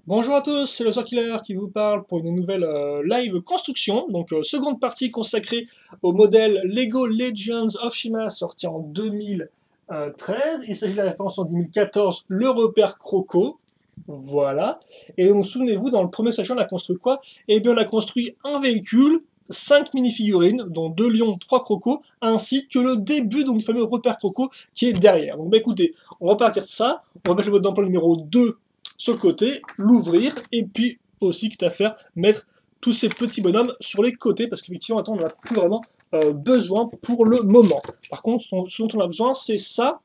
Bonjour à tous, c'est le Sir Killer qui vous parle pour une nouvelle live construction, donc seconde partie consacrée au modèle Lego Legends of Shima sorti en 2013. Il s'agit de la référence en 2014, le repère Croco. Voilà. Et donc souvenez-vous, dans le premier session, on a construit quoi? Eh bien, on a construit un véhicule, 5 mini-figurines, dont 2 lions, 3 crocos, ainsi que le début donc, du fameux repère Croco qui est derrière. Donc bah, écoutez, on va partir de ça, on va mettre le mode d'emploi numéro 2 sur le côté, l'ouvrir, et puis aussi, quitte à faire, mettre tous ces petits bonhommes sur les côtés, parce qu'effectivement, on n'en a plus vraiment besoin pour le moment. Par contre, ce dont on a besoin, c'est ça,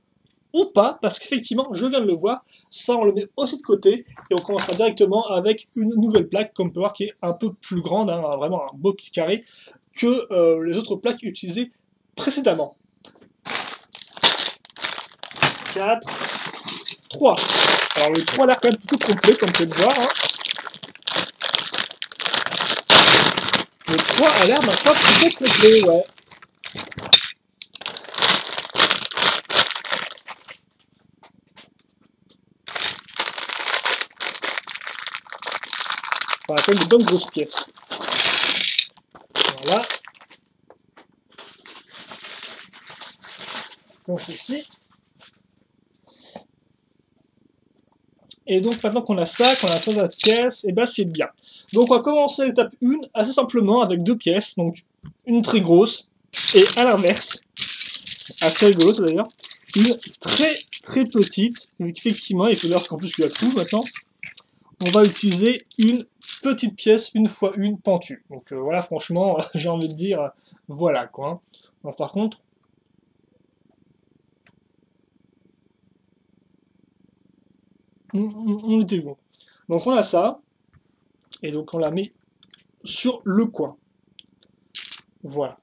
ou pas, parce qu'effectivement, je viens de le voir, ça on le met aussi de côté, et on commencera directement avec une nouvelle plaque, comme on peut voir, qui est un peu plus grande, hein, vraiment un beau petit carré, que les autres plaques utilisées précédemment. 4, 3. Alors le 3 a l'air quand même plutôt complet, comme vous pouvez le voir. Hein. Le 3 a l'air, ma foi, plutôt complet, ouais. On a quand même de bonnes grosses pièces. Voilà. Comme ceci. Et donc maintenant qu'on a ça, qu'on a plein de pièces, et ben c'est bien. Donc on va commencer l'étape 1 assez simplement avec deux pièces, donc une très grosse, et à l'inverse, assez rigolo ça d'ailleurs, une très petite, donc effectivement, il faut dire qu'en plus il y a tout maintenant, on va utiliser une petite pièce, une fois une pentue. Donc voilà, franchement, j'ai envie de dire, voilà quoi. Alors, par contre, on était bon. Donc on a ça, et donc on la met sur le coin. Voilà.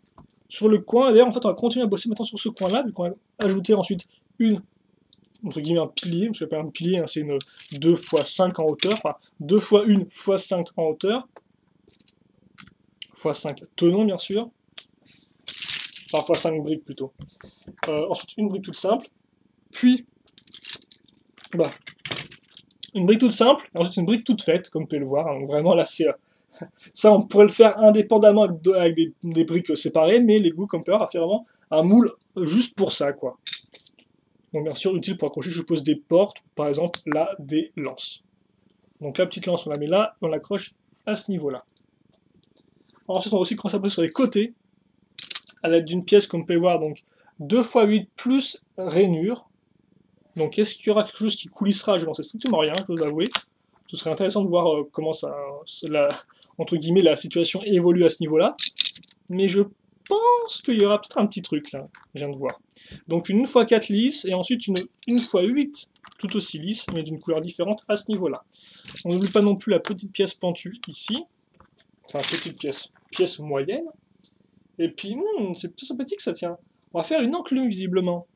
Sur le coin, d'ailleurs, en fait, on va continuer à bosser maintenant sur ce coin-là, vu qu'on va ajouter ensuite une, entre guillemets, un pilier, je ne sais pas un pilier, hein, c'est une 2 x 5 en hauteur, enfin 2 x 1 x 5 en hauteur, x 5 tenons, bien sûr, enfin x 5 briques plutôt. Ensuite, une brique toute simple, puis bah, une brique toute simple, et ensuite une brique toute faite, comme vous pouvez le voir. Hein, donc vraiment, là, c'est ça, on pourrait le faire indépendamment avec des briques séparées, mais les goûts, comme peut avoir, fait vraiment un moule juste pour ça, quoi. Donc bien sûr, utile pour accrocher, je suppose, des portes, ou par exemple, là, des lances. Donc la petite lance, on la met là, on l'accroche à ce niveau-là. Ensuite, on va aussi commencer à poser sur les côtés, à l'aide d'une pièce, comme vous pouvez voir, donc 2 x 8 plus rainure. Donc est-ce qu'il y aura quelque chose qui coulissera? Je n'en sais strictement rien, je dois avouer. Ce serait intéressant de voir comment ça, entre guillemets, la situation évolue à ce niveau-là. Mais je pense qu'il y aura peut-être un petit truc là, je viens de voir. Donc une x 4 lisse et ensuite une x 8 tout aussi lisse, mais d'une couleur différente à ce niveau-là. On n'oublie pas non plus la petite pièce pentue ici, enfin petite pièce moyenne. Et puis c'est plutôt sympathique ça tient. On va faire une enclume visiblement.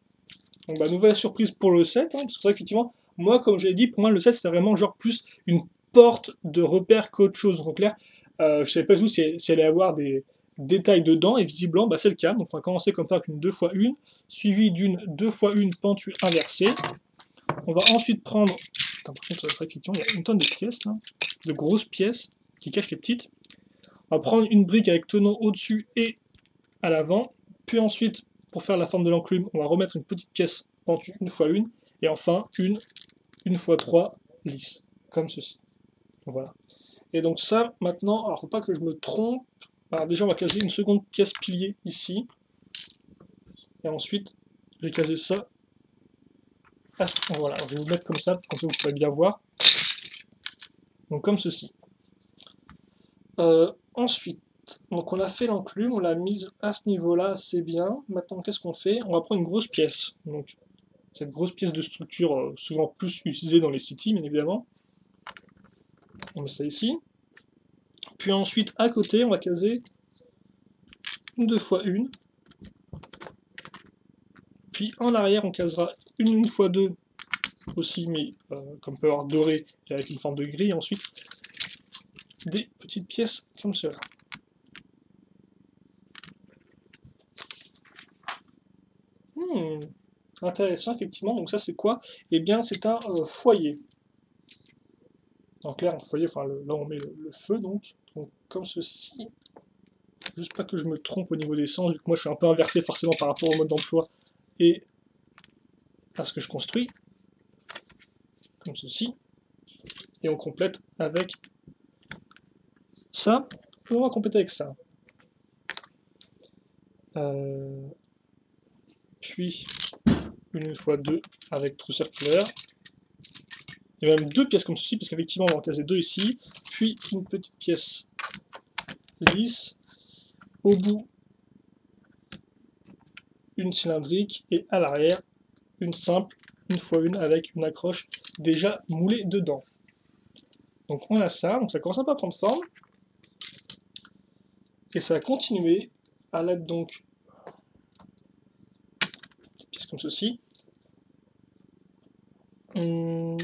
Donc bah, nouvelle surprise pour le set, hein, parce que c'est vrai qu'effectivement, moi comme je l'ai dit, pour moi le set c'était vraiment genre plus une porte de repère qu'autre chose. Donc clair, je savais pas du tout si elle allait avoir des détails dedans, et visiblement bah, c'est le cas. Donc on va commencer comme ça avec une 2 x 1, suivie d'une 2 x 1 pentue inversée. On va ensuite prendre. Attends, par contre, ça effectivement, il y a une tonne de pièces là, de grosses pièces qui cachent les petites. On va prendre une brique avec tenon au-dessus et à l'avant, puis ensuite, pour faire la forme de l'enclume, on va remettre une petite pièce pentue une fois une, et enfin une fois trois lisse, comme ceci. Voilà. Et donc ça, maintenant, alors faut pas que je me trompe. Alors déjà, on va caser une seconde pièce pilier ici, et ensuite, je vais caser ça. Voilà, je vais vous mettre comme ça vous pourrez bien voir. Donc comme ceci. Ensuite, donc on a fait l'enclume, on l'a mise à ce niveau-là, c'est bien. Maintenant, qu'est-ce qu'on fait? On va prendre une grosse pièce. Donc cette grosse pièce de structure, souvent plus utilisée dans les cities, bien évidemment. On met ça ici. Puis ensuite, à côté, on va caser une 2 x 1. Puis en arrière, on casera une 1 x 2 aussi, mais comme on peut avoir doré et avec une forme de grille. Ensuite, des petites pièces comme cela. Intéressant, effectivement. Donc ça, c'est quoi? Eh bien, c'est un foyer. En clair, vous voyez, enfin, là on met le feu, donc comme ceci. Juste pas que je me trompe au niveau des sens, vu que moi je suis un peu inversé forcément par rapport au mode d'emploi et à ce que je construis. Comme ceci. Et on complète avec ça. On va compléter avec ça. Puis une fois deux avec trou circulaire. Il y a même deux pièces comme ceci, parce qu'effectivement on va en caser deux ici. Puis une petite pièce lisse. Au bout, une cylindrique. Et à l'arrière, une simple, une fois une, avec une accroche déjà moulée dedans. Donc on a ça, donc ça commence un peu à prendre forme. Et ça va continuer à l'aide donc de pièces comme ceci. Comme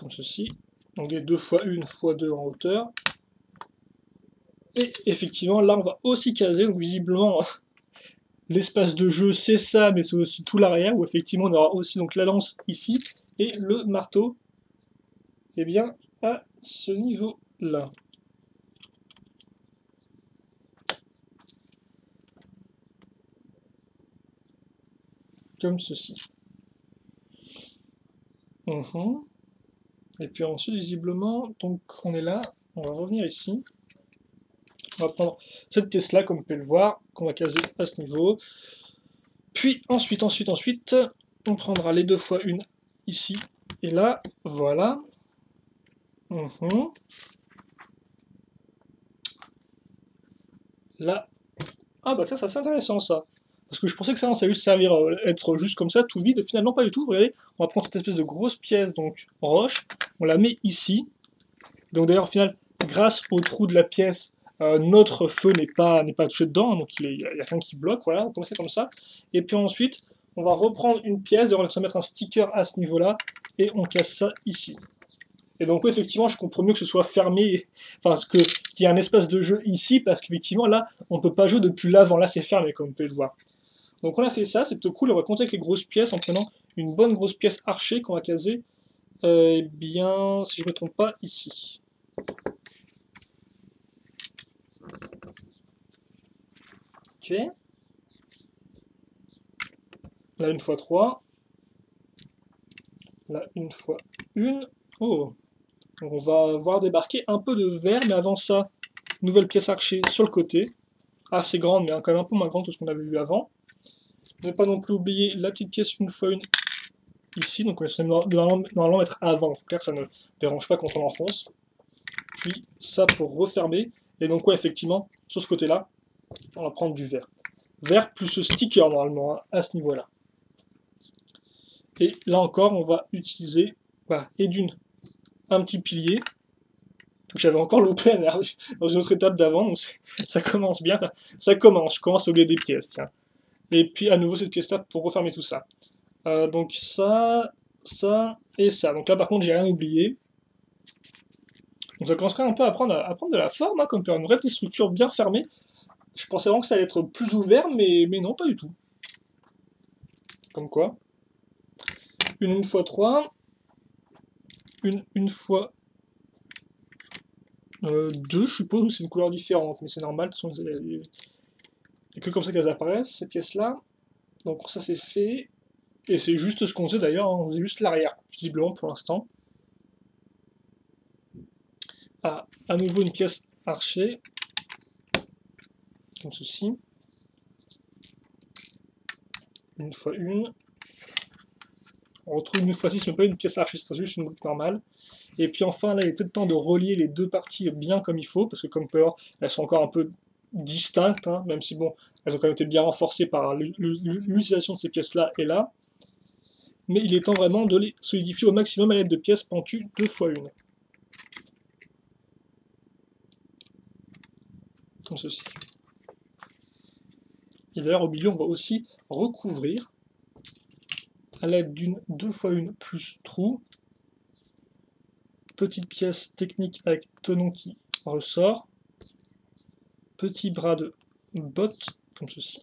ceci. Donc des 2 fois 1 fois 2 en hauteur. Et effectivement, là on va aussi caser, donc visiblement l'espace de jeu c'est ça, mais c'est aussi tout l'arrière, où effectivement on aura aussi donc la lance ici, et le marteau, et bien à ce niveau-là. Comme ceci. Et puis ensuite, visiblement, donc on est là, on va revenir ici. On va prendre cette pièce-là, comme vous pouvez le voir, qu'on va caser à ce niveau. Puis ensuite, on prendra les 2 fois 1 ici et là, voilà. Là, ah bah ça c'est intéressant ça. Parce que je pensais que ça allait juste servir être juste comme ça, tout vide. Finalement pas du tout. Vous voyez, on va prendre cette espèce de grosse pièce, donc roche, on la met ici. Donc d'ailleurs au final, grâce au trou de la pièce, notre feu n'est pas touché dedans, donc il n'y a rien qui bloque, voilà, on commence comme ça. Et puis ensuite, on va reprendre une pièce, d'ailleurs on va mettre un sticker à ce niveau-là, et on casse ça ici. Et donc effectivement, je comprends mieux que ce soit fermé, enfin qu'il y ait un espace de jeu ici, parce qu'effectivement là, on ne peut pas jouer depuis l'avant, là c'est fermé comme vous pouvez le voir. Donc on a fait ça, c'est plutôt cool, on va compter avec les grosses pièces en prenant une bonne grosse pièce archée qu'on va caser, eh bien, si je ne me trompe pas, ici. Ok. Là, une fois 3. Là, une fois 1. Oh. Donc, on va voir débarquer un peu de verre, mais avant ça, nouvelle pièce archée sur le côté. Assez grande, mais quand même un peu moins grande que ce qu'on avait vu avant. Ne pas non plus oublier la petite pièce une fois 1 ici. Donc, on va normalement mettre avant. En clair, ça ne dérange pas quand on l'enfonce. Puis ça pour refermer. Et donc, ouais, effectivement, sur ce côté-là, on va prendre du verre. Verre plus ce sticker normalement, hein, à ce niveau-là. Et là encore, on va utiliser, et d'une, un petit pilier. J'avais encore loupé dans une autre étape d'avant, donc ça commence bien. Ça commence, je commence au lieu des pièces, tiens. Et puis à nouveau cette pièce-là pour refermer tout ça. Donc ça, ça et ça. Donc là par contre, j'ai rien oublié. Donc ça commencerait un peu à prendre de la forme, hein, comme une vraie petite structure bien fermée. Je pensais vraiment que ça allait être plus ouvert, mais non, pas du tout. Comme quoi. Une fois 3. Une fois 2, je suppose, c'est une couleur différente, mais c'est normal, de toute façon, il n'y a que comme ça qu'elles apparaissent, ces pièces-là. Donc ça c'est fait, et c'est juste ce qu'on faisait d'ailleurs, hein, on faisait juste l'arrière, visiblement pour l'instant. Ah, à nouveau une pièce archée, comme ceci. Une fois une. On retrouve une fois 6, mais pas une pièce archée, c'est juste une brique normale. Et puis enfin, là, il est peut-être temps de relier les deux parties bien comme il faut, parce que comme vous pouvez voir, elles sont encore un peu distinctes, hein, même si bon, elles ont quand même été bien renforcées par l'utilisation de ces pièces-là et là. Mais il est temps vraiment de les solidifier au maximum à l'aide de pièces pentues 2 fois 1. Comme ceci. Et d'ailleurs, au milieu, on va aussi recouvrir à l'aide d'une 2 fois 1 plus trou. Petite pièce technique avec tenon qui ressort. Petit bras de botte, comme ceci.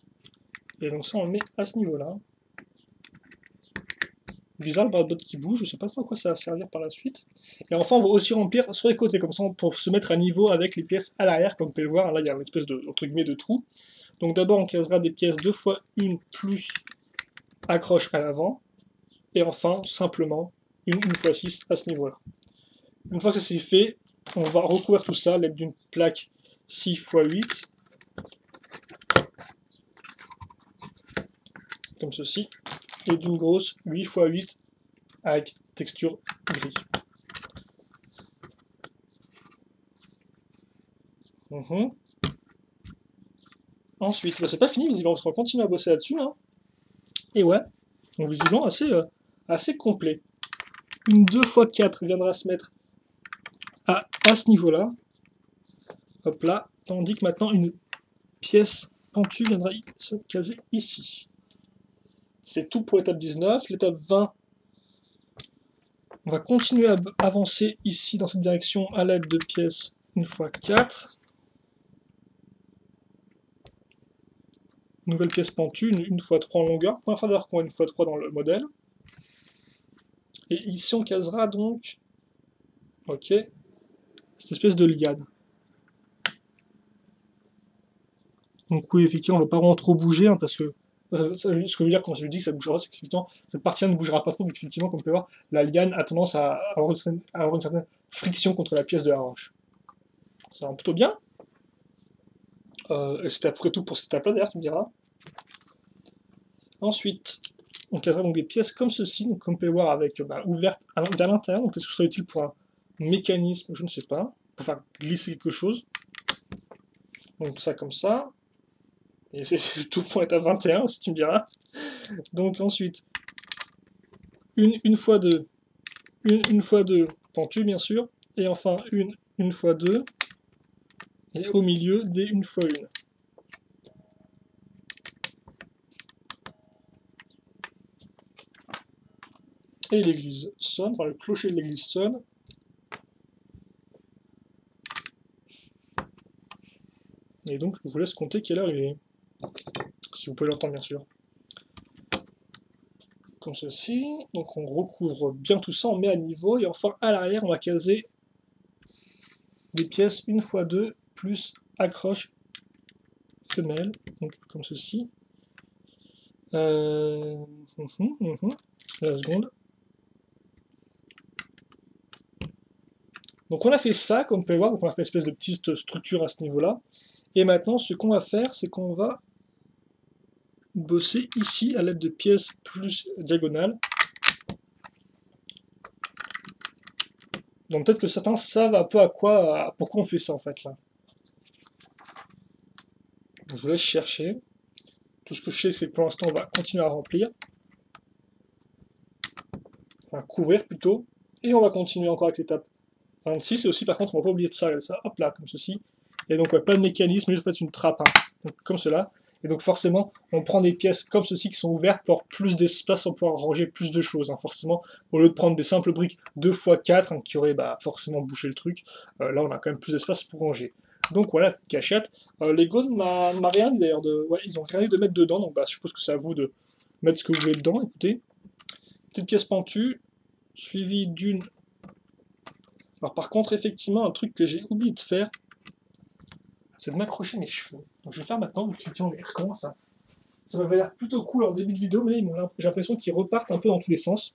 Et donc ça, on le met à ce niveau-là. Bizarre le bras-de-bottes qui bouge, je sais pas trop à quoi ça va servir par la suite. Et enfin, on va aussi remplir sur les côtés, comme ça, pour se mettre à niveau avec les pièces à l'arrière, comme vous pouvez le voir. Là, il y a une espèce de, entre guillemets, de trou. Donc d'abord, on casera des pièces 2 fois 1 plus accroche à l'avant. Et enfin, simplement, une fois 6 à ce niveau-là. Une fois que ça c'est fait, on va recouvrir tout ça à l'aide d'une plaque 6 x 8. Comme ceci. Et d'une grosse 8 x 8 avec texture gris. Ensuite, bah, c'est pas fini visiblement, parce qu'on continue à bosser là-dessus. Hein. Et ouais, donc visiblement assez complet. Une 2 x 4 viendra se mettre à ce niveau-là. Hop là. Tandis que maintenant une pièce pentue viendra se caser ici. C'est tout pour l'étape 19. L'étape 20, on va continuer à avancer ici dans cette direction à l'aide de pièces 1 x 4. Nouvelle pièce pentue, une x 3 en longueur. Première fois d'ailleurs qu'on a une x 3 dans le modèle. Et ici on casera donc, ok, cette espèce de liane. Donc oui, effectivement, on ne va pas vraiment trop bouger, hein, parce que ce que je veux dire quand je dis que ça ne bougera pas, c'est qu'effectivement, cette partie-là ne bougera pas trop, vu qu'effectivement, comme vous pouvez voir, la liane a tendance à avoir une certaine friction contre la pièce de la roche. Ça va plutôt bien. Et c'était à peu près tout pour cette étape-là, d'ailleurs, tu me diras. Ensuite, on casera donc des pièces comme ceci, donc comme vous pouvez voir, avec ouverte vers l'intérieur. Donc est-ce que ce serait utile pour un mécanisme? Je ne sais pas. Pour faire glisser quelque chose. Donc ça comme ça. Et c'est tout pour étape 21, si tu me diras. Donc ensuite, une x 2, une x 2 pentue, bien sûr. Et enfin, une x 2. Et au milieu, des 1 x 1. Et l'église sonne, enfin le clocher de l'église sonne. Et donc, je vous laisse compter quelle heure il est. Si vous pouvez l'entendre, bien sûr. Comme ceci. Donc, on recouvre bien tout ça, on met à niveau. Et enfin, à l'arrière, on va caser des pièces 1 x 2 plus accroche femelle. Donc, comme ceci. La seconde. Donc on a fait ça, comme vous pouvez voir, donc on a fait une espèce de petite structure à ce niveau-là. Et maintenant, ce qu'on va faire, c'est qu'on va bosser ici à l'aide de pièces plus diagonales. Donc peut-être que certains savent un peu pourquoi on fait ça en fait là. Donc, je vous laisse chercher. Tout ce que je sais, c'est que pour l'instant, on va continuer à remplir. Enfin, couvrir plutôt. Et on va continuer encore avec l'étape 26. Et aussi, par contre, on ne va pas oublier de ça, hop là, comme ceci. Et donc, pas de mécanisme, mais juste en fait une trappe, hein. Donc, comme cela. Et donc, forcément, on prend des pièces comme ceci qui sont ouvertes pour avoir plus d'espace, pour pouvoir ranger plus de choses, hein, forcément. Au lieu de prendre des simples briques 2 x 4, hein, qui auraient forcément bouché le truc, là, on a quand même plus d'espace pour ranger. Donc voilà, cachette. Lego m'a rien dit d'ailleurs. Ouais, ils ont rien dit de mettre dedans, donc je suppose que c'est à vous de mettre ce que vous voulez dedans. Écoutez, petite pièce pentue, suivie d'une. Alors par contre, effectivement, un truc que j'ai oublié de faire, c'est de m'accrocher mes cheveux. Donc je vais faire maintenant, donc effectivement, on recommence. Hein. Ça m'avait l'air plutôt cool en début de vidéo, mais j'ai l'impression qu'ils repartent un peu dans tous les sens.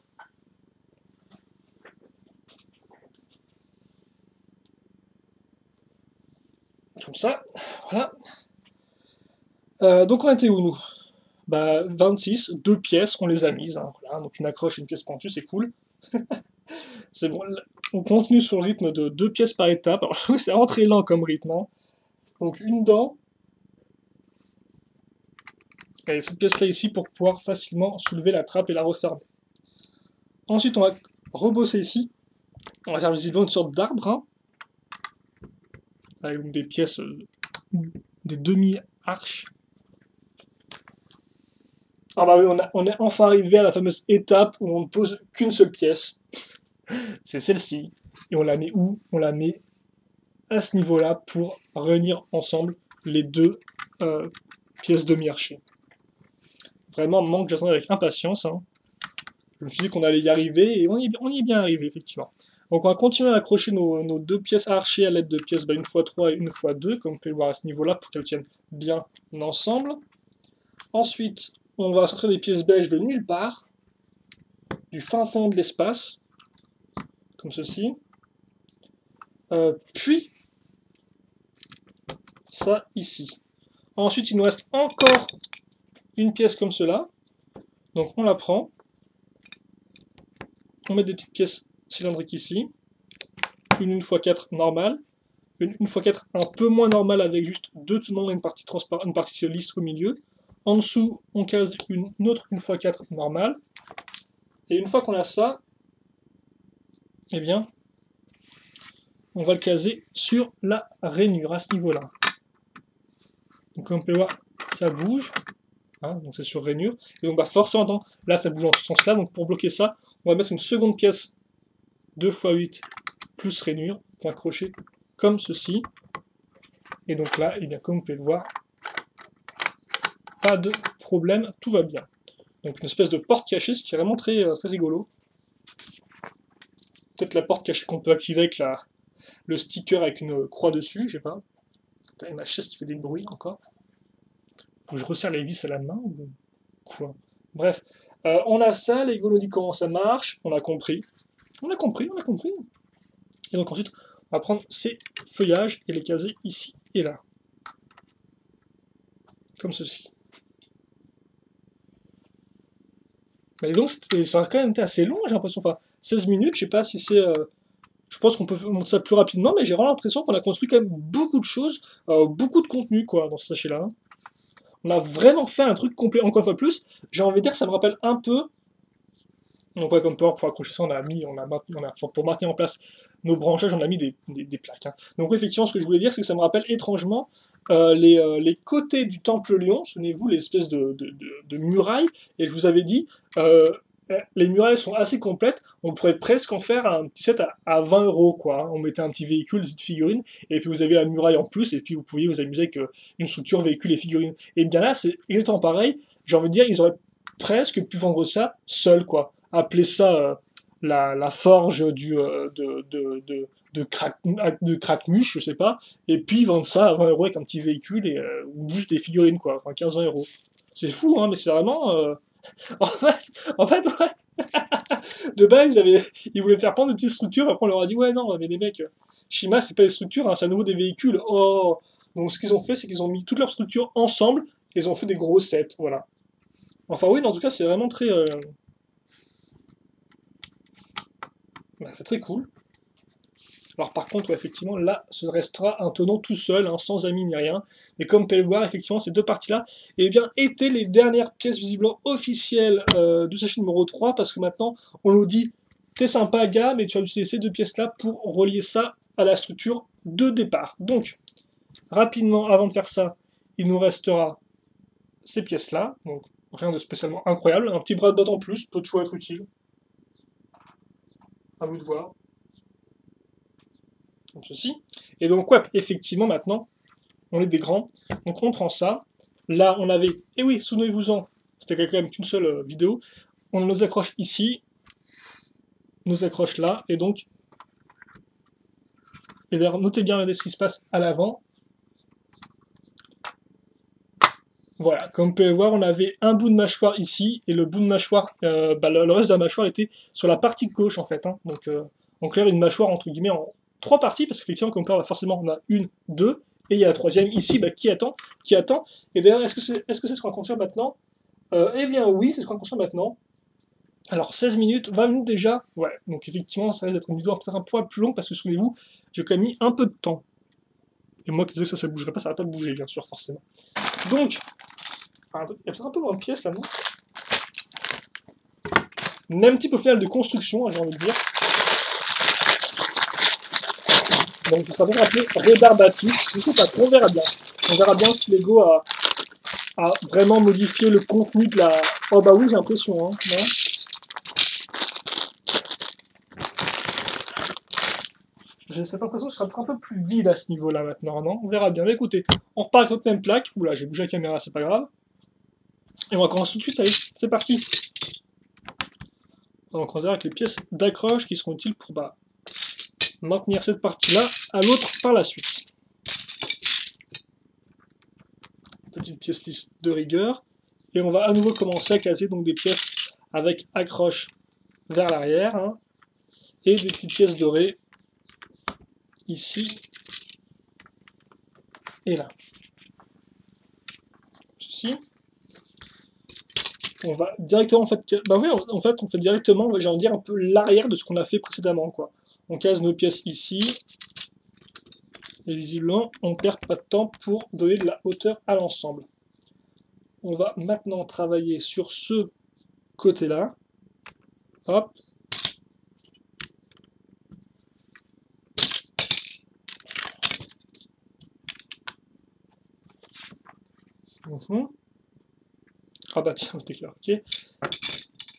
Comme ça, voilà. Donc on était où nous 26, 2 pièces, on les a mises. Hein, voilà. Donc une accroche et une pièce pentue, c'est cool. C'est bon, on continue sur le rythme de 2 pièces par étape. Alors c'est vraiment très lent comme rythme. Hein. Donc une dent. Et cette pièce-là ici pour pouvoir facilement soulever la trappe et la refermer. Ensuite, on va rebosser ici. On va faire visiblement une sorte d'arbre. Hein, avec des pièces, des demi-arches. Ah bah oui, on est enfin arrivé à la fameuse étape où on ne pose qu'une seule pièce. C'est celle-ci. Et on la met où? On la met à ce niveau-là pour réunir ensemble les deux pièces demi-archées. Vraiment, manque, j'attends avec impatience. Hein. Je me suis dit qu'on allait y arriver, et on y est bien arrivé, effectivement. Donc on va continuer à accrocher nos deux pièces archées à l'aide de pièces 1x3 et 1x2, comme vous pouvez le voir à ce niveau-là, pour qu'elles tiennent bien ensemble. Ensuite, on va sortir des pièces beiges de nulle part, du fin fond de l'espace, comme ceci. Puis, ça ici. Ensuite, il nous reste encore une pièce comme cela. Donc on la prend. On met des petites pièces cylindriques ici. Une 1x4 normale. Une 1x4 un peu moins normale avec juste deux tenons et une partie transparente, une partie lisse au milieu. En dessous, on case une autre 1x4 normale. Et une fois qu'on a ça, eh bien, on va le caser sur la rainure à ce niveau-là. Donc comme vous pouvez voir, ça bouge. Hein, donc c'est sur rainure. Et donc bah forcément, là ça bouge en ce sens-là. Donc pour bloquer ça, on va mettre une seconde pièce 2x8 plus rainure pour accrocher comme ceci. Et donc là, eh bien, comme vous pouvez le voir, pas de problème, tout va bien. Donc une espèce de porte cachée, ce qui est vraiment très, très rigolo. Peut-être la porte cachée qu'on peut activer avec le sticker avec une croix dessus, je sais pas. T'as ma chaise qui fait des bruits encore. Faut que je resserre les vis à la main ou quoi? Bref, on a ça, Lego nous dit comment ça marche, on a compris. On a compris. Et donc ensuite, on va prendre ces feuillages et les caser ici et là. Comme ceci. Mais donc, ça a quand même été assez long, j'ai l'impression. Enfin, 16 minutes, je sais pas si c'est... je pense qu'on peut monter ça plus rapidement, mais j'ai vraiment l'impression qu'on a construit quand même beaucoup de choses, beaucoup de contenu, quoi, dans ce sachet-là. On a vraiment fait un truc complet. Encore une fois plus, j'ai envie de dire que ça me rappelle un peu... Donc ouais, comme pour accrocher ça, pour maintenir en place nos branchages, on a mis des plaques. Hein. Donc effectivement, ce que je voulais dire, c'est que ça me rappelle étrangement les côtés du temple Lion, souvenez-vous, l'espèce de muraille, et je vous avais dit, les murailles sont assez complètes, on pourrait presque en faire un petit set à 20 €, quoi. Hein. On mettait un petit véhicule, une petite figurine, et puis vous avez la muraille en plus, et puis vous pouviez vous amuser avec une structure, véhicule et figurine. Et bien là, c'est exactement pareil, j'ai envie de dire, ils auraient presque pu vendre ça seul, quoi. Appeler ça la forge de craquemuche, je sais pas, et puis vendre ça à 20 € avec un petit véhicule et, ou juste des figurines, quoi, enfin 15-20 €. C'est fou, hein, mais c'est vraiment. En fait, ouais. De base, ils voulaient faire prendre de petites structures, après on leur a dit, ouais, non, mais les mecs, Shima, c'est pas des structures, hein, c'est à nouveau des véhicules. Oh! Donc ce qu'ils ont fait, c'est qu'ils ont mis toutes leurs structures ensemble, et ils ont fait des gros sets, voilà. Enfin, oui, mais en tout cas, c'est vraiment très. Bah, c'est très cool. Alors par contre, ouais, effectivement, là, ce restera un tenant tout seul, hein, sans amis ni rien. Et comme vous pouvez le voir, effectivement, ces deux parties-là, eh bien, étaient les dernières pièces visiblement officielles du sachet numéro 3, parce que maintenant, on nous dit, t'es sympa, gars, mais tu vas utiliser ces deux pièces-là pour relier ça à la structure de départ. Donc, rapidement, avant de faire ça, il nous restera ces pièces-là, donc rien de spécialement incroyable. Un petit bras de botte en plus peut toujours être utile. À vous de voir. Comme ceci. Et donc, ouais, effectivement, maintenant, on est des grands. Donc, on prend ça. Là, on avait... Et oui, souvenez-vous-en, c'était quand même qu'une seule vidéo. On nous accroche ici. Nous accroche là. Et donc... Et d'ailleurs, notez bien ce qui se passe à l'avant. Voilà, comme vous pouvez le voir, on avait un bout de mâchoire ici, et le bout de mâchoire, le reste de la mâchoire était sur la partie gauche, en fait. Hein. Donc, en clair, une mâchoire, entre guillemets, en 3 parties, parce qu'effectivement, comme on peut voir, forcément, on a une, deux, et il y a la troisième ici, bah, qui attend. Et d'ailleurs, est-ce que c'est ce qu'on va construire maintenant? Eh bien, oui, c'est ce qu'on va construire maintenant. Alors, 16 minutes, 20 minutes déjà, ouais, donc effectivement, ça risque d'être une vidéo peut-être un poil plus longue, parce que souvenez-vous, j'ai quand même mis un peu de temps. Et moi qui disais que ça ne bougerait pas, ça va pas bouger, bien sûr, forcément. Donc, il y a peut-être un peu moins de pièces là, non? Même type au final de construction, hein, j'ai envie de dire. Donc, ça sera peut-être appelé rébarbatif. Je ne sais pas trop, on verra bien. On verra bien si Lego a vraiment modifié le contenu de la. Oh, bah oui, j'ai l'impression, hein, non? J'ai cette impression que ce sera peut-être un peu plus vide à ce niveau-là maintenant, non? On verra bien. Mais écoutez, on repart avec notre même plaque. Oula, j'ai bougé la caméra, c'est pas grave. Et on va commencer tout de suite, allez, c'est parti. Donc on va avec les pièces d'accroche qui seront utiles pour maintenir cette partie-là à l'autre par la suite. Petite pièce lisse de rigueur. Et on va à nouveau commencer à caser donc des pièces avec accroche vers l'arrière. Hein, et des petites pièces dorées ici et là. Ceci. On va directement en fait, on fait directement, j'ai envie de dire un peu l'arrière de ce qu'on a fait précédemment quoi. On case nos pièces ici et visiblement on perd pas de temps pour donner de la hauteur à l'ensemble. On va maintenant travailler sur ce côté-là. Hop. Ah bah tiens, ok.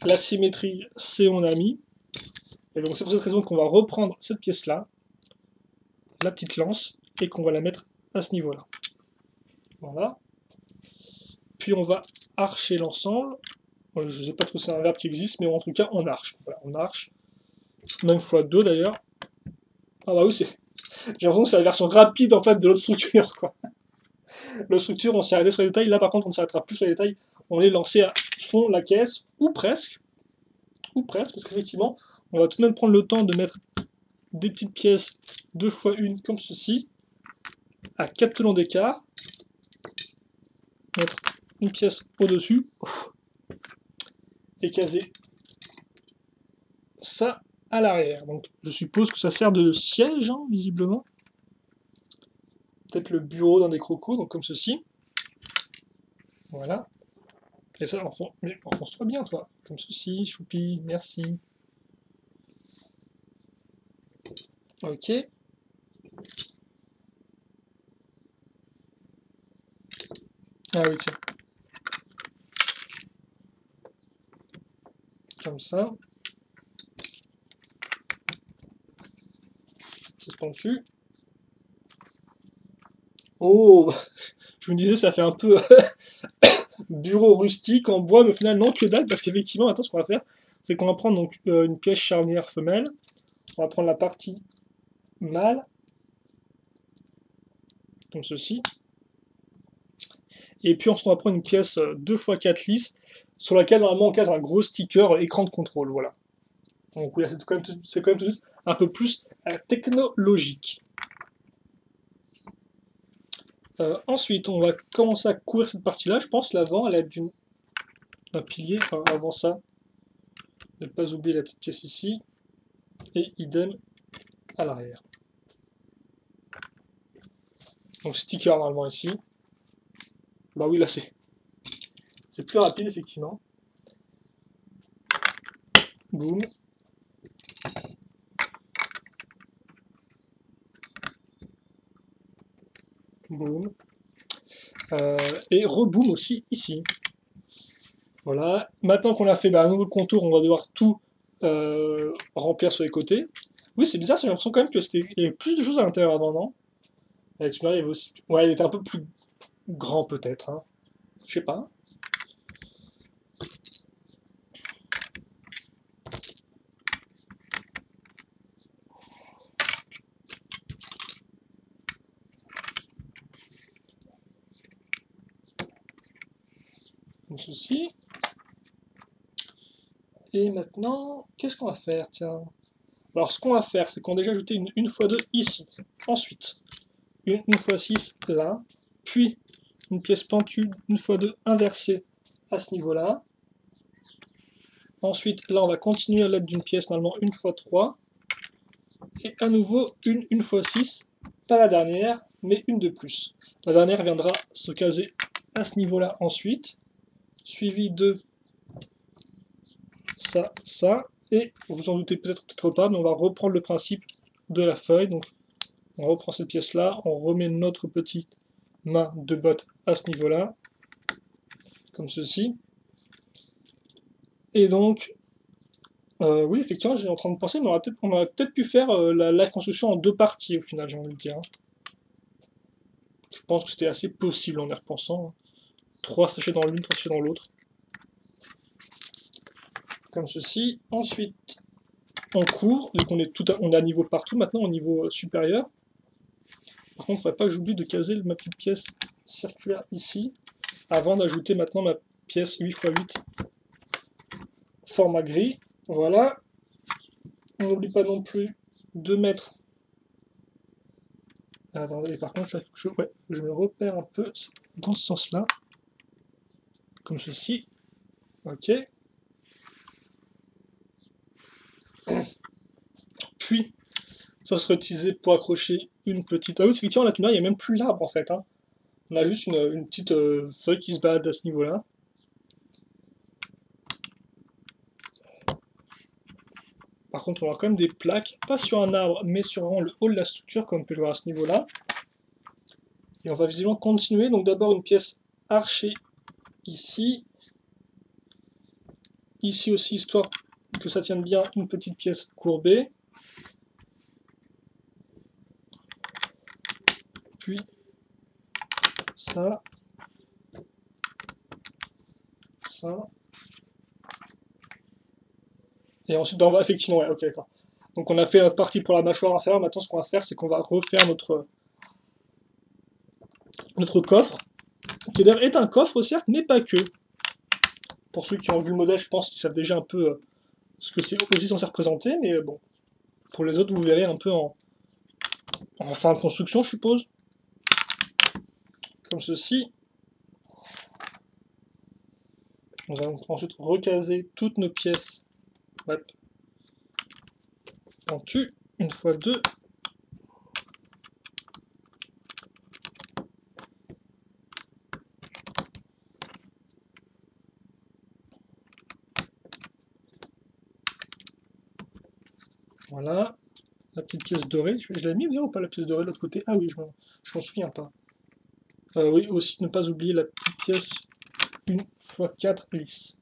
La symétrie, c'est on a mis. Et donc c'est pour cette raison qu'on va reprendre cette pièce-là, la petite lance, et qu'on va la mettre à ce niveau-là. Voilà. Puis on va archer l'ensemble. Je ne sais pas trop si c'est un verbe qui existe, mais en tout cas on arche. Voilà, on arche. Même x2 d'ailleurs. Ah bah oui, j'ai l'impression que c'est la version rapide en fait de l'autre structure, quoi. L'autre structure, on s'est arrêté sur les détails. Là par contre, on ne s'arrêtera plus sur les détails. On est lancé à fond la caisse, ou presque. Ou presque, parce qu'effectivement, on va tout de même prendre le temps de mettre des petites pièces 2 x 1 comme ceci, à 4 tenons d'écart. Mettre une pièce au-dessus et caser ça à l'arrière. Donc je suppose que ça sert de siège, hein, visiblement. Peut-être le bureau d'un des crocos, donc comme ceci. Voilà. Et ça, mais enfonce-toi bien, toi. Comme ceci, choupi, merci. Ok. Ah oui, tiens. Comme ça. Ça se pentue. Oh, je me disais, ça fait un peu bureau rustique en bois, mais au final, non, que dalle, parce qu'effectivement, attends, ce qu'on va faire, c'est qu'on va prendre donc, une pièce charnière femelle. On va prendre la partie mâle, comme ceci. Et puis, ensuite, on va prendre une pièce 2 x 4 lisses, sur laquelle, normalement, on case un gros sticker écran de contrôle, voilà. Donc, oui, c'est quand même tout de suite un peu plus technologique. Ensuite, on va commencer à couvrir cette partie-là. Je pense l'avant à l'aide d'un pilier. Enfin, avant ça, ne pas oublier la petite pièce ici. Et idem à l'arrière. Donc sticker normalement ici. Bah oui, là c'est plus rapide effectivement. Boum. Boum. Et reboom aussi ici. Voilà. Maintenant qu'on a fait un nouveau contour, on va devoir tout remplir sur les côtés. Oui, c'est bizarre, j'ai l'impression quand même que il y avait plus de choses à l'intérieur avant, non? Avec il y avait aussi. Ouais, il était un peu plus grand peut-être. Hein. Je sais pas. Comme ceci. Et maintenant, qu'est-ce qu'on va faire? Tiens. Alors, ce qu'on va faire, c'est qu'on a déjà ajouté une x2 ici. Ensuite, une x6 là. Puis, une pièce pentue, une x2 inversée à ce niveau-là. Ensuite, là, on va continuer à l'aide d'une pièce, normalement, une x3. Et à nouveau, une x6. Pas la dernière, mais une de plus. La dernière viendra se caser à ce niveau-là ensuite. Suivi de ça, ça. Et vous vous en doutez peut-être pas, mais on va reprendre le principe de la feuille. Donc, on reprend cette pièce-là, on remet notre petite main de botte à ce niveau-là, comme ceci. Et donc, oui, effectivement, j'ai en train de penser, mais on aurait peut-être pu faire la live construction en 2 parties au final, j'ai envie de dire. Je pense que c'était assez possible en y repensant. 3 sachets dans l'une, 3 sachets dans l'autre. comme ceci. Ensuite, on couvre, donc on est à niveau partout, maintenant au niveau supérieur. Par contre, il ne faudrait pas que j'oublie de caser ma petite pièce circulaire ici, avant d'ajouter maintenant ma pièce 8x8 format gris. Voilà. On n'oublie pas non plus de mettre... Attendez, par contre, là, il faut que je me repère un peu dans ce sens-là. Comme ceci. Ok. Puis, ça serait utilisé pour accrocher une petite... Ah oui, effectivement, là, il n'y a même plus l'arbre, en fait. Hein. On a juste une petite feuille qui se balade à ce niveau-là. Par contre, on aura quand même des plaques, pas sur un arbre, mais sur vraiment le haut de la structure, comme on peut le voir à ce niveau-là. Et on va visiblement continuer. Donc d'abord une pièce archée ici. Ici aussi, histoire que ça tienne bien, une petite pièce courbée. Puis ça. Ça. Et ensuite, on va effectivement, ouais, ok, d'accord. Donc on a fait notre partie pour la mâchoire inférieure. Maintenant, ce qu'on va faire, c'est qu'on va refaire notre coffre, qui d'ailleurs est un coffre, certes, mais pas que. Pour ceux qui ont vu le modèle, je pense qu'ils savent déjà un peu ce que c'est aussi censé représenter, mais bon. Pour les autres, vous verrez un peu en fin de construction, je suppose. Comme ceci. On va ensuite recaser toutes nos pièces. Hop. En tue, une fois deux. Voilà. La petite pièce dorée. Je l'ai mis bien ou pas la pièce dorée de l'autre côté? Ah oui, je m'en souviens pas. Oui, aussi ne pas oublier la petite pièce 1x4 lisse.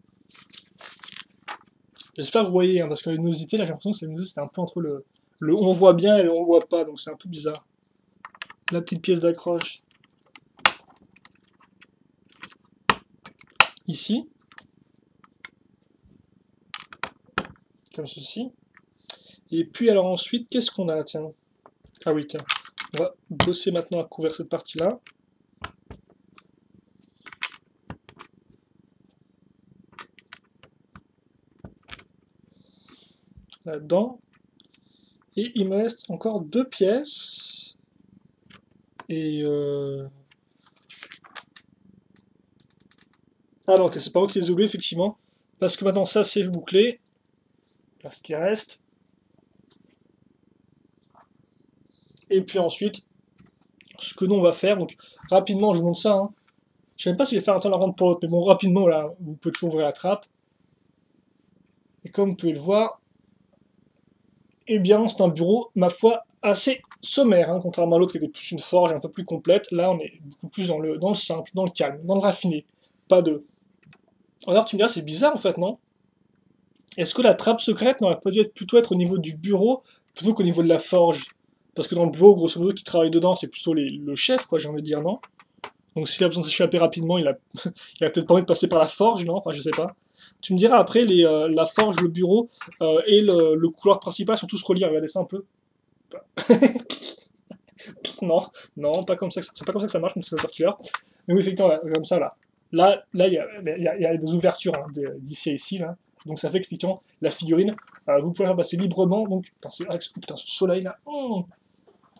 J'espère que vous voyez, hein, parce que la luminosité, là j'ai l'impression que la luminosité c'était un peu entre le on voit bien et le on voit pas, donc c'est un peu bizarre. La petite pièce d'accroche. Ici. Comme ceci. Et puis alors ensuite, qu'est-ce qu'on a? Tiens. Ah oui, tiens. On va bosser maintenant à couvrir cette partie-là. Là-dedans. Et il me reste encore deux pièces. Et ah non, ok, c'est pas moi qui les ai oubliés, effectivement. Parce que maintenant ça c'est bouclé. Là, ce qui reste. Et puis ensuite, ce que nous on va faire, donc rapidement je vous montre ça. Hein. Je sais même pas si je vais faire un temps la rente pour l'autre, mais bon, rapidement là, vous pouvez toujours ouvrir la trappe. Et comme vous pouvez le voir, eh bien c'est un bureau, ma foi, assez sommaire, hein, contrairement à l'autre qui était plus une forge un peu plus complète. Là on est beaucoup plus dans le simple, dans le calme, dans le raffiné. Pas de... Alors tu me diras, c'est bizarre en fait, non? Est-ce que la trappe secrète n'aurait pas dû plutôt être au niveau du bureau plutôt qu'au niveau de la forge? Parce que dans le bureau, grosso modo, qui travaille dedans, c'est plutôt le chef, quoi, j'ai envie de dire, non? Donc s'il a besoin de s'échapper rapidement, il a peut-être pas envie de passer par la forge, non? Enfin, je sais pas. Tu me diras après, la forge, le bureau et le couloir principal sont tous reliés. Regardez ça un peu. Non, non, pas comme ça. C'est pas comme ça que ça marche, comme c'est le circulaire. Mais oui, effectivement, comme ça, là. Là, il y a des ouvertures hein, d'ici et ici, là. Donc ça fait qu'effectivement, la figurine, vous pouvez la faire passer librement. Donc, putain, putain, ce soleil là. Oh,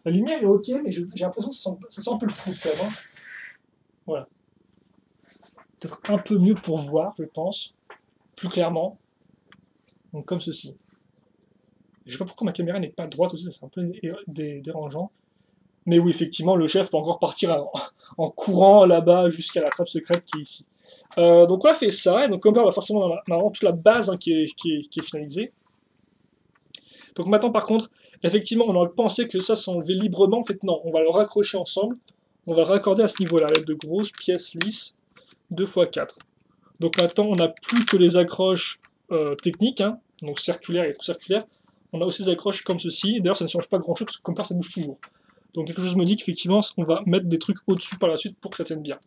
la lumière est ok, mais j'ai l'impression que ça sent un peu le trou quand même. Hein. Voilà. Peut-être un peu mieux pour voir, je pense. Plus clairement. Donc comme ceci. Je sais pas pourquoi ma caméra n'est pas droite aussi, c'est un peu dérangeant. Mais oui, effectivement, le chef peut encore partir en courant là-bas jusqu'à la trappe secrète qui est ici. Donc on a fait ça, et donc comme ça, on va forcément dans toute la base hein, qui est finalisée. Donc maintenant, par contre, effectivement, on aurait pensé que ça s'enlevait librement. En fait, non, on va le raccrocher ensemble. On va le raccorder à ce niveau-là, avec de grosses pièces lisses 2x4. Donc maintenant, on n'a plus que les accroches techniques, hein, donc circulaires et circulaires. On a aussi des accroches comme ceci. D'ailleurs, ça ne change pas grand-chose, parce que comme ça bouge toujours. Donc quelque chose me dit qu'effectivement, on va mettre des trucs au-dessus par la suite pour que ça tienne bien.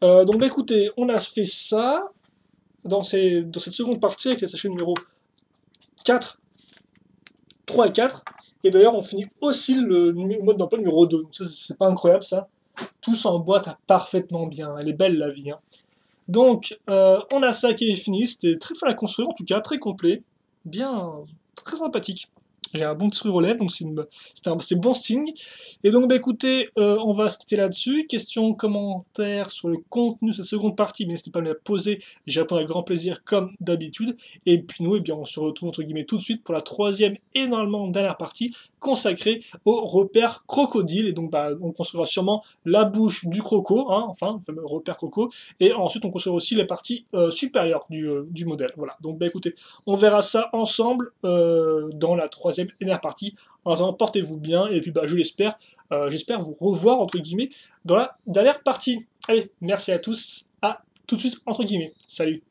Donc bah, écoutez, on a fait ça. dans cette seconde partie avec les sachets numéro 4, 3 et 4. Et d'ailleurs, on finit aussi le mode d'emploi numéro 2. Donc ça, c'est pas incroyable ça. Tout s'emboîte parfaitement bien. Elle est belle la vie. Hein. Donc, on a ça qui est fini. C'était très fun à construire, en tout cas, très complet. Bien, très sympathique. J'ai un bon petit sourire aux lèvres, donc c'est bon signe. Et donc, bah, écoutez, on va se quitter là-dessus. Questions, commentaires sur le contenu de cette seconde partie, mais n'hésitez pas à me la poser. J'y réponds avec grand plaisir, comme d'habitude. Et puis nous, eh bien, on se retrouve, entre guillemets, tout de suite pour la troisième et normalement dernière partie, consacrée au repère crocodile. Et donc, bah, on construira sûrement la bouche du croco, hein, enfin, le fameux repère croco. Et ensuite, on construira aussi les parties supérieures du modèle. Voilà, donc, bah, écoutez, on verra ça ensemble dans la troisième et dernière partie. En attendant, portez-vous bien, et puis bah, j'espère vous revoir, entre guillemets, dans la dernière partie. Allez, merci à tous, à tout de suite, entre guillemets. Salut.